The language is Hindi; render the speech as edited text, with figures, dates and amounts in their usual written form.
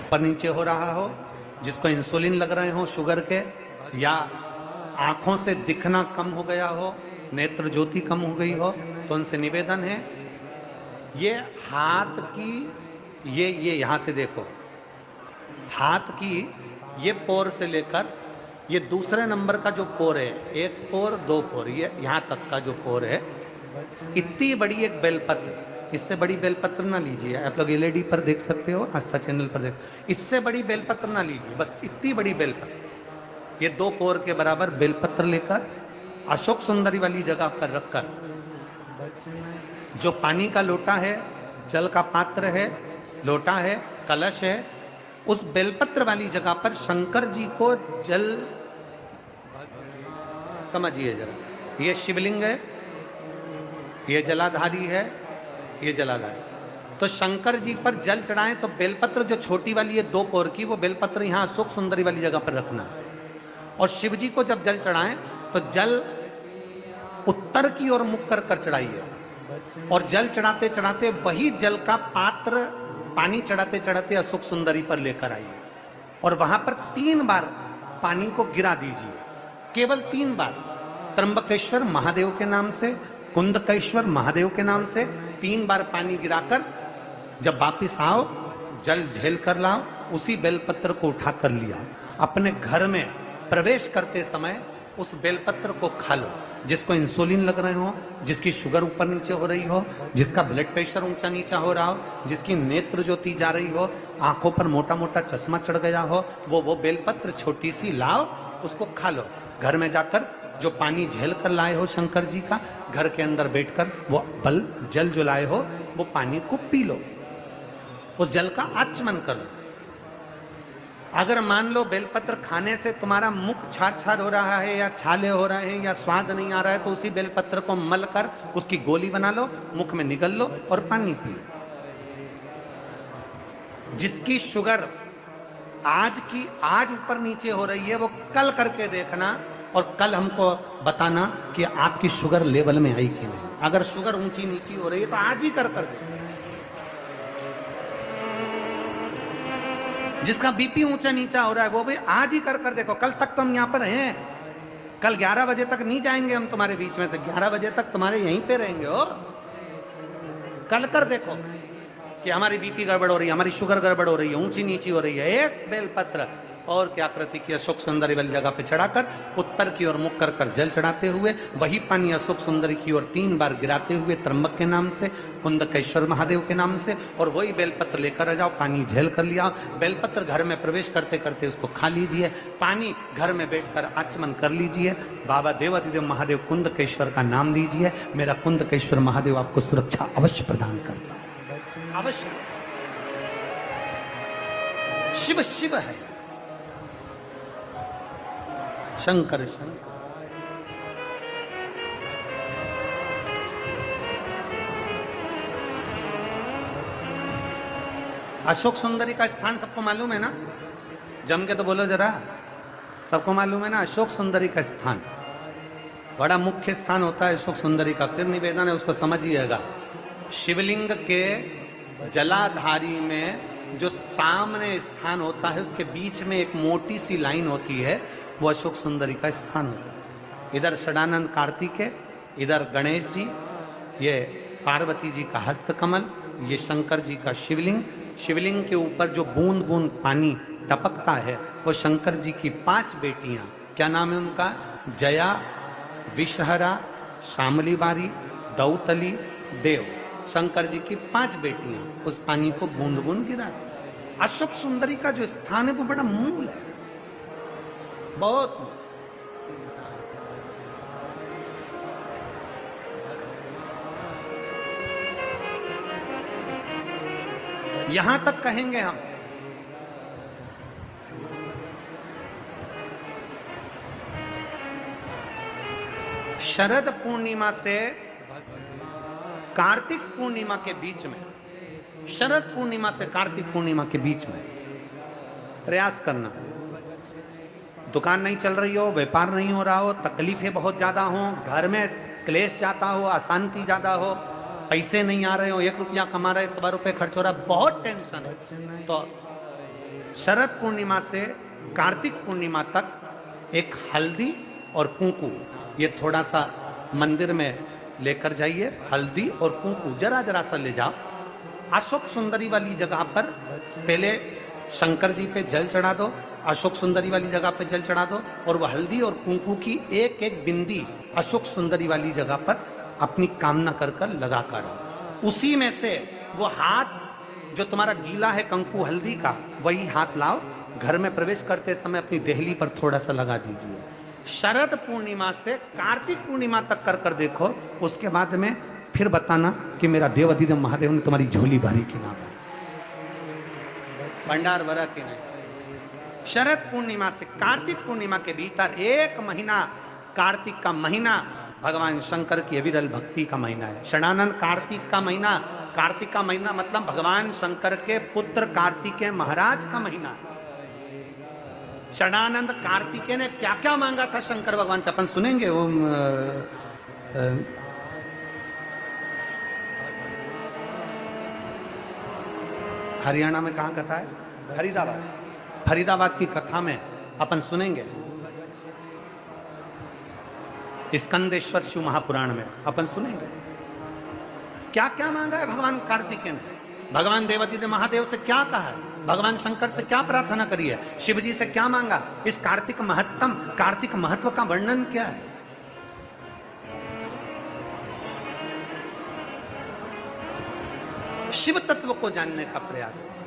ऊपर नीचे हो रहा हो, जिसको इंसुलिन लग रहे हो शुगर के, या आंखों से दिखना कम हो गया हो, नेत्र ज्योति कम हो गई हो, तो उनसे निवेदन है ये हाथ की ये यहां से देखो, हाथ की ये पोर से लेकर ये दूसरे नंबर का जो पोर है, एक पोर दो पोर, ये यहां तक का जो पोर है, इतनी बड़ी एक बेलपत्र, इससे बड़ी बेलपत्र ना लीजिए। आप लोग एलईडी पर देख सकते हो, आस्था चैनल पर देख, इससे बड़ी बेलपत्र ना लीजिए, बस इतनी बड़ी बेलपत्र, ये 2 कोर के बराबर बेलपत्र लेकर अशोक सुंदरी वाली जगह पर रखकर, जो पानी का लोटा है, जल का पात्र है, लोटा है, कलश है, उस बेलपत्र वाली जगह पर शंकर जी को जल, समझिए जरा, ये शिवलिंग है, ये जलाधारी है, ये जलाधारी, तो शंकर जी पर जल चढ़ाएं तो बेलपत्र जो छोटी वाली है 2 कोर की, वो बेलपत्र यहां अशोक सुंदरी वाली जगह पर रखना है। और शिव जी को जब जल चढ़ाएं तो जल उत्तर की ओर मुख कर कर चढ़ाइए, और जल चढ़ाते चढ़ाते वही जल का पात्र पानी चढ़ाते चढ़ाते अशोक सुंदरी पर लेकर आइए, और वहां पर 3 बार पानी को गिरा दीजिए, केवल 3 बार, त्र्यंबकेश्वर महादेव के नाम से, कुंदकेश्वर महादेव के नाम से 3 बार पानी गिराकर जब वापिस आओ, जल झेल कर लाओ, उसी बेलपत्र को उठा कर लिया, अपने घर में प्रवेश करते समय उस बेलपत्र को खा लो। जिसको इंसुलिन लग रहे हो, जिसकी शुगर ऊपर नीचे हो रही हो, जिसका ब्लड प्रेशर ऊंचा नीचा हो रहा हो, जिसकी नेत्र ज्योति जा रही हो, आंखों पर मोटा मोटा चश्मा चढ़ गया हो, वो बेलपत्र छोटी सी लाओ, उसको खा लो। घर में जाकर जो पानी झेल कर लाए हो शंकर जी का, घर के अंदर बैठकर वो जल जो लाए हो वो पानी को पी लो, उस जल का आचमन कर लो। अगर मान लो बेलपत्र खाने से तुम्हारा मुख छार छार हो रहा है, या छाले हो रहे हैं, या स्वाद नहीं आ रहा है, तो उसी बेलपत्र को मल कर उसकी गोली बना लो, मुख में निगल लो और पानी पी लो। जिसकी शुगर आज ऊपर नीचे हो रही है, वो कल करके देखना, और कल हमको बताना कि आपकी शुगर लेवल में आई कि नहीं। अगर शुगर ऊंची नीची हो रही है तो आज ही कर देखना। जिसका बीपी ऊंचा नीचा हो रहा है वो भी आज ही कर देखो। कल तक तो हम यहां पर हैं, कल 11 बजे तक नहीं जाएंगे हम तुम्हारे बीच में से, 11 बजे तक तुम्हारे यहीं पे रहेंगे। हो कल कर देखो कि हमारी बीपी गड़बड़ हो रही है, हमारी शुगर गड़बड़ हो रही है, ऊंची नीची हो रही है। एक बेलपत्र और क्या कृति की अशोक सुंदरी वाली जगह पे चढ़ाकर उत्तर की ओर मुख कर कर जल चढ़ाते हुए वही पानी अशोक सुंदरी की ओर 3 बार गिराते हुए त्र्यंबक के नाम से, कुंदकेश्वर महादेव के नाम से, और वही बेलपत्र लेकर आ जाओ, पानी झेल कर लिया। बेलपत्र घर में प्रवेश करते करते उसको खा लीजिए, पानी घर में बैठकर आचमन कर लीजिए, बाबा देवादिदेव महादेव कुंदकेश्वर का नाम लीजिए। मेरा कुंदकेश्वर महादेव आपको सुरक्षा अवश्य प्रदान करता है, अवश्य। शिव शिव है, शंकर शंकर। अशोक सुंदरी का स्थान सबको मालूम है ना? जम के तो बोलो जरा, सबको मालूम है ना? अशोक सुंदरी का स्थान बड़ा मुख्य स्थान होता है अशोक सुंदरी का। फिर निवेदन है, उसको समझिएगा। शिवलिंग के जलाधारी में जो सामने स्थान होता है, उसके बीच में एक मोटी सी लाइन होती है, वो अशोक सुंदरी का स्थान होता है। इधर षडानंद कार्तिकेय, इधर गणेश जी, ये पार्वती जी का हस्तकमल, ये शंकर जी का शिवलिंग। शिवलिंग के ऊपर जो बूंद बूंद पानी टपकता है वो शंकर जी की 5 बेटियां, क्या नाम है उनका? जया, विषहरा, शामली बारी, दौतली, देव। शंकर जी की 5 बेटियां उस पानी को बूंद बूंद गिरा। अशोक सुंदरी का जो स्थान है वो बड़ा मूल है, बहुत। यहां तक कहेंगे हम, शरद पूर्णिमा से कार्तिक पूर्णिमा के बीच में, शरद पूर्णिमा से कार्तिक पूर्णिमा के बीच में प्रयास करना। दुकान नहीं चल रही हो, व्यापार नहीं हो रहा हो, तकलीफें बहुत ज्यादा हो, घर में क्लेश जाता हो, अशांति ज्यादा हो, पैसे नहीं आ रहे हो, 1 रुपया कमा रहे, 100 रुपये खर्च हो रहा है, बहुत टेंशन है, तो शरद पूर्णिमा से कार्तिक पूर्णिमा तक एक हल्दी और कुंकू ये थोड़ा सा मंदिर में लेकर जाइए। हल्दी और कुंकू जरा जरा सा ले जाओ। अशोक सुंदरी वाली जगह पर पहले शंकर जी पे जल चढ़ा दो, अशोक सुंदरी वाली जगह पे जल चढ़ा दो, और वह हल्दी और कुंकू की एक एक बिंदी अशोक सुंदरी वाली जगह पर अपनी कामना कर कर लगा कर उसी में से वो हाथ जो तुम्हारा गीला है कंकु हल्दी का, वही हाथ लाओ, घर में प्रवेश करते समय अपनी देहली पर थोड़ा सा लगा दीजिए। शरद पूर्णिमा से कार्तिक पूर्णिमा तक कर कर देखो, उसके बाद में फिर बताना कि मेरा देव अधिदेव महादेव ने तुम्हारी झोली भरी कि ना भंडार भरा कि नहीं। शरद पूर्णिमा से कार्तिक पूर्णिमा के भीतर एक महीना, कार्तिक का महीना भगवान शंकर की अविरल भक्ति का महीना है। षडानंद कार्तिक का महीना, कार्तिक का महीना मतलब भगवान शंकर के पुत्र कार्तिकेय महाराज का महीना है। षडानंद कार्तिकेय ने क्या क्या मांगा था शंकर भगवान से, अपन सुनेंगे। वो हरियाणा में कहाँ कथा है? फरीदाबाद। फरीदाबाद की कथा में अपन सुनेंगे। स्कंदेश्वर शिव महापुराण में अपन सुनेंगे क्या क्या मांगा है भगवान कार्तिकेय ने। भगवान देवाधिदेव महादेव से क्या कहा है, भगवान शंकर से क्या प्रार्थना करी है, शिव जी से क्या मांगा, इस कार्तिक महत्तम, कार्तिक महत्व का वर्णन क्या है। शिव तत्व को जानने का प्रयास है।